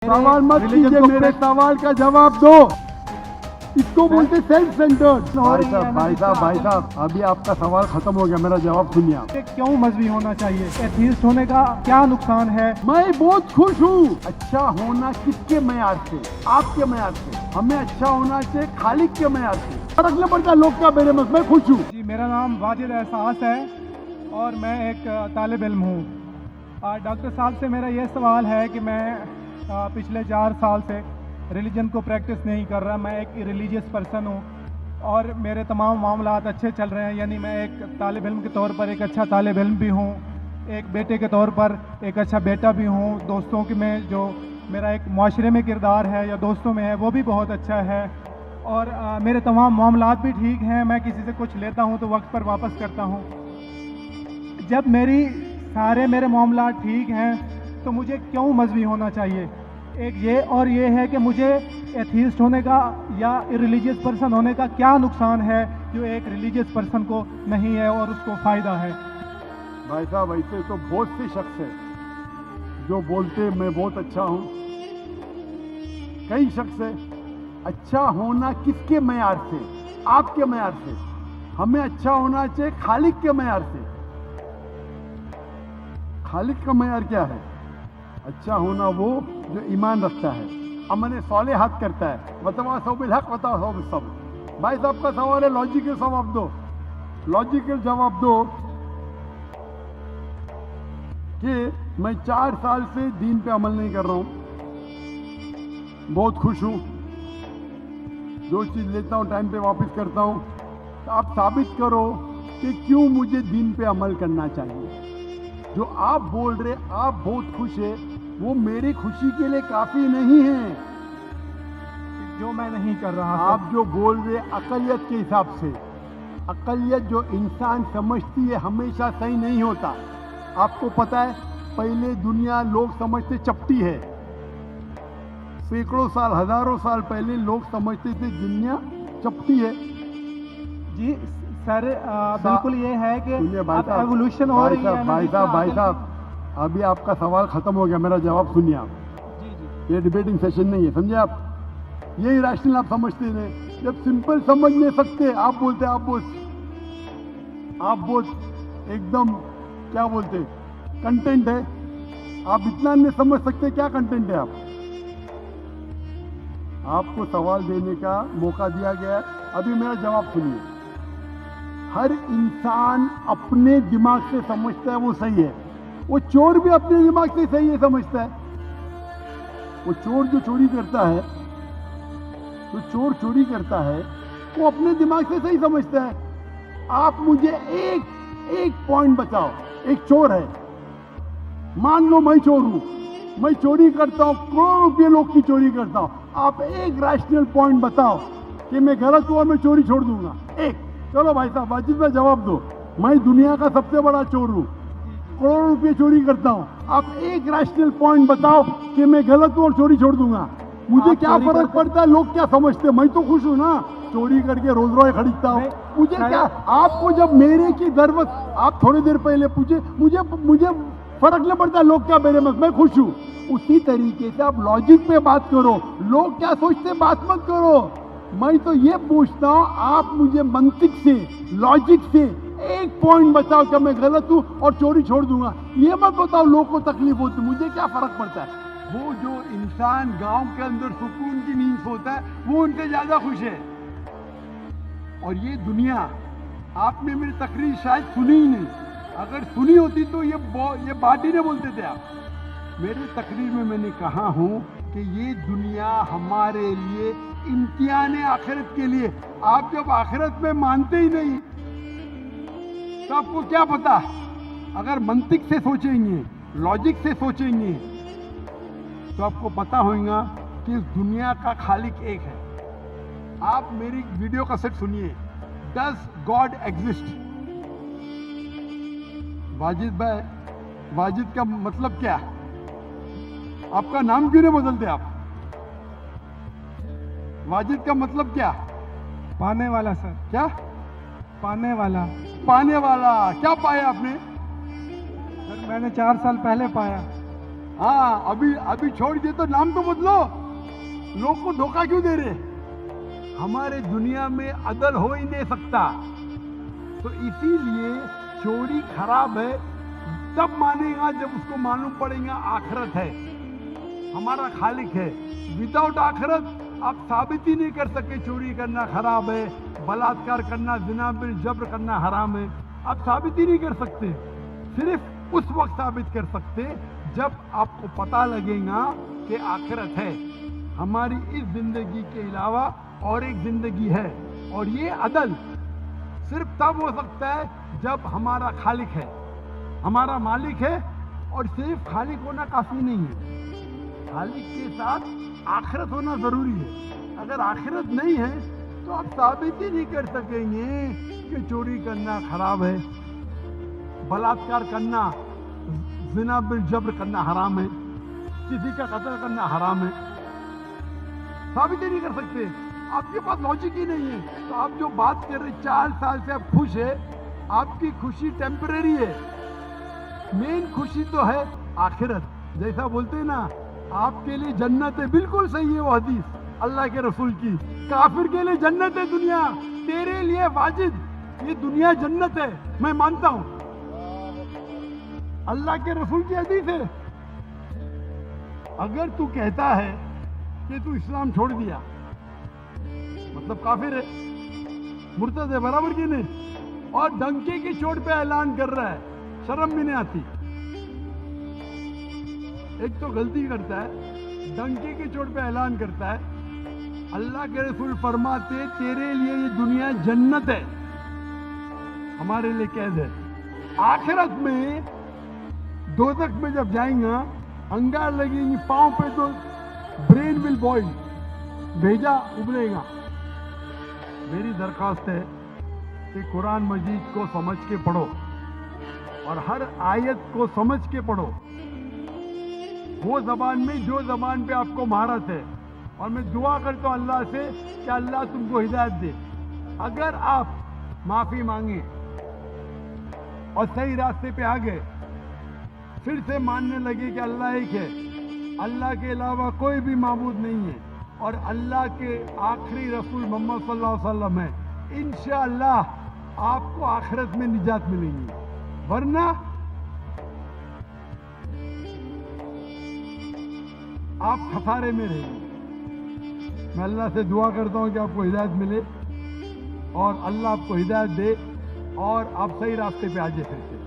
सवाल मत कीजिए, मेरे सवाल का जवाब दो। इसको बोलते सेल्फ सेंटर्ड। भाई साहब अभी आपका सवाल खत्म हो गया, मेरा जवाब सुनिए आप। क्यों मजहबी होना चाहिए? एथीस्ट होने का क्या नुकसान है? मैं बहुत खुश हूँ। अच्छा होना किसके मैयार से? आपके मैयार से। हमें अच्छा होना चाहिए खालिक के मैयार से। फर्क नहीं पड़ता लोग क्या मेरे में, मैं खुश हूँ। जी, मेरा नाम वाजिद एहसास है और मैं एक तालिब इल्म हूँ। डॉक्टर साहब से मेरा ये सवाल है कि मैं पिछले 4 साल से रिलीजन को प्रैक्टिस नहीं कर रहा। मैं एक रिलीजियस पर्सन हूँ और मेरे तमाम मामलात अच्छे चल रहे हैं। यानी मैं एक तालिब इल्म के तौर पर एक अच्छा तालिब इल्म भी हूँ, एक बेटे के तौर पर एक अच्छा बेटा भी हूँ। दोस्तों के में जो मेरा एक माशरे में किरदार है या दोस्तों में है वो भी बहुत अच्छा है और मेरे तमाम मामलात भी ठीक हैं। मैं किसी से कुछ लेता हूँ तो वक्त पर वापस करता हूँ। जब मेरे मामलात ठीक हैं तो मुझे क्यों मजहबी होना चाहिए? एक ये और ये है कि मुझे एथीस्ट होने का या रिलीजियस पर्सन होने का क्या नुकसान है जो एक रिलीजियस पर्सन को नहीं है और उसको फ़ायदा है? भाई साहब ऐसे तो बहुत से शख्स हैं जो बोलते मैं बहुत अच्छा हूँ। कई शख्स है अच्छा होना किसके मैयार से? आपके मैयार से। हमें अच्छा होना चाहिए खालिक के मैयार से। खालिक का मैयार क्या है? अच्छा होना वो जो ईमान रखता है, अमल सालेहात करता है, वतवासौ बिल हक वतवासौ बिस सब्र। भाई साहब का सवाल है, लॉजिकल जवाब दो। लॉजिकल जवाब दो कि मैं 4 साल से दीन पे अमल नहीं कर रहा हूँ, बहुत खुश हूँ, जो चीज़ लेता हूँ टाइम पे वापस करता हूँ। तो आप साबित करो कि क्यों मुझे दीन पे अमल करना चाहिए। जो आप बोल रहे आप बहुत खुश है, वो मेरी खुशी के लिए काफी नहीं है। जो मैं नहीं कर रहा। आप जो बोल रहे अकलियत के हिसाब से, अकलियत जो इंसान समझती है हमेशा सही नहीं होता। आपको पता है पहले दुनिया लोग समझते चपटी है। सैकड़ों साल हजारों साल पहले लोग समझते थे दुनिया चपटी है। जी सर, बिल्कुल ये है कि एवोल्यूशन हो रही है। भाई साहब अभी आपका सवाल खत्म हो गया, मेरा जवाब सुनिए आप। जी। ये डिबेटिंग सेशन नहीं है, समझे आप? यही रैशनल आप समझते हैं। जब सिंपल समझ नहीं सकते आप बोलते आप बहुत एकदम क्या बोलते कंटेंट है। आप इतना नहीं समझ सकते क्या कंटेंट है। आपको सवाल देने का मौका दिया गया है, अभी मेरा जवाब सुनिए। हर इंसान अपने दिमाग से समझता है वो सही है। वो चोर भी अपने दिमाग से सही है समझता है। वो चोर जो चोरी करता है वो अपने दिमाग से सही समझता है। आप मुझे एक पॉइंट बताओ। एक चोर है, मान लो मैं चोर हूं, मैं चोरी करता हूं, करोड़ों रुपये लोग की चोरी करता हूं। आप एक रैशनल पॉइंट बताओ कि मैं गलत हूं और मैं चोरी छोड़ दूंगा। एक। चलो भाई साहब वाजिद भाई जवाब दो। मैं दुनिया का सबसे बड़ा चोर हूं, करोड़ों रुपये चोरी करता हूं। आप एक रैशनल पॉइंट बताओ कि मैं गलत हूं और चोरी छोड़ दूंगा। मुझे क्या फर्क पड़ता है लोग क्या समझते हैं? मैं तो खुश हूं ना, चोरी करके रोज रोज खरीदता हूं। मुझे क्या, आपको जब मेरे की जरूरत, आप थोड़ी देर पहले पूछे, मुझे फर्क नहीं पड़ता लोग क्या मेरे में, मैं खुश हूं। उसी तरीके से आप लॉजिक पे बात करो, लोग क्या सोचते बात मत करो। मैं तो ये पूछता हूं आप मुझे मंतिक से, लॉजिक से एक पॉइंट बताओ कि मैं गलत हूं और चोरी छोड़ दूंगा। ये मत बताओ लोग को तकलीफ होती, मुझे क्या फर्क पड़ता है। वो जो इंसान गांव के अंदर सुकून की नींद सोता है वो उनसे ज्यादा खुश है। और ये दुनिया, आपने मेरी तकरीर शायद सुनी ही नहीं। अगर सुनी होती तो ये बात ही नहीं बोलते थे आप। मेरी तकरीर में मैंने कहा हूं कि ये दुनिया हमारे लिए इम्तिहान है आखिरत के लिए। आप जब आखिरत में मानते ही नहीं तो आपको क्या पता? अगर मंतिक से सोचेंगे, लॉजिक से सोचेंगे तो आपको पता होगा कि इस दुनिया का खालिक एक है। आप मेरी वीडियो कैसेट सुनिए, डज गॉड एग्जिस्ट? वाजिद भाई, वाजिद का मतलब क्या? आपका नाम क्यों नहीं बदलते आप? वाजिद का मतलब क्या? पाने वाला सर। क्या? पाने वाला। पाने वाला। क्या पाया आपने? सर मैंने 4 साल पहले पाया। हाँ, अभी छोड़ दिए तो नाम तो बदलो। लोग को धोखा क्यों दे रहे? हमारे दुनिया में अदल हो ही नहीं सकता। तो इसीलिए चोरी खराब है तब मानेगा जब उसको मालूम पड़ेगा आखिरत है, हमारा खालिक है। विदाउट आखिरत आप साबित ही नहीं कर सके चोरी करना खराब है, बलात्कार करना, जिना बिल जब्र करना हराम है। आप साबित ही नहीं कर सकते। सिर्फ उस वक्त साबित कर सकते जब आपको पता लगेगा कि आखिरत है, हमारी इस जिंदगी के अलावा और एक जिंदगी है। और ये अदल सिर्फ तब हो सकता है जब हमारा खालिक है, हमारा मालिक है। और सिर्फ खालिक होना काफी नहीं है, खालिक के साथ आखिरत होना जरूरी है। अगर आखिरत नहीं है तो आप साबित ही नहीं कर सकेंगे कि चोरी करना खराब है, बलात्कार करना, जिना बिल जब्र करना हराम है, किसी का कत्ल करना हराम है। साबित ही नहीं कर सकते, आपके पास लॉजिक ही नहीं है। तो आप जो बात कर रहे 4 साल से आप खुश है, आपकी खुशी टेम्परेरी है। मेन खुशी तो है आखिरत। जैसा बोलते हैं ना, आपके लिए जन्नत है, बिल्कुल सही है वो हदीस अल्लाह के रसूल की। काफिर के लिए जन्नत है दुनिया, तेरे लिए वाजिद ये दुनिया जन्नत है, मैं मानता हूं। अल्लाह के रसूल की हदीस है। अगर तू कहता है कि तू इस्लाम छोड़ दिया, मतलब काफिर है, मुर्तद है, बराबर की नहीं। और डंके की चोट पे ऐलान कर रहा है, शर्म भी नहीं आती। एक तो गलती करता है, डंके की चोट पे ऐलान करता है। अल्लाह के रसूल फरमाते तेरे लिए ये दुनिया जन्नत है, हमारे लिए कैद है। आखिरत में दोज़ख में जब जाएंगा, अंगार लगेंगी पांव पे तो ब्रेन विल बॉइल, भेजा उबलेगा। मेरी दरखास्त है कि कुरान मजीद को समझ के पढ़ो और हर आयत को समझ के पढ़ो, वो जबान में जो जबान पे आपको महारत है। और मैं दुआ करता हूँ अल्लाह से कि अल्लाह तुमको हिदायत दे। अगर आप माफी मांगे और सही रास्ते पे आ गए, फिर से मानने लगे कि अल्लाह एक है, अल्लाह के अलावा कोई भी माबूद नहीं है और अल्लाह के आखिरी रसूल मोहम्मद सल्लल्लाहु अलैहि वसल्लम है, इंशाअल्लाह आपको आखिरत में निजात मिलेगी। वरना आप खसारे में रहेंगे। मैं अल्लाह से दुआ करता हूँ कि आपको हिदायत मिले और अल्लाह आपको हिदायत दे और आप सही रास्ते पे आ जाए फिर से।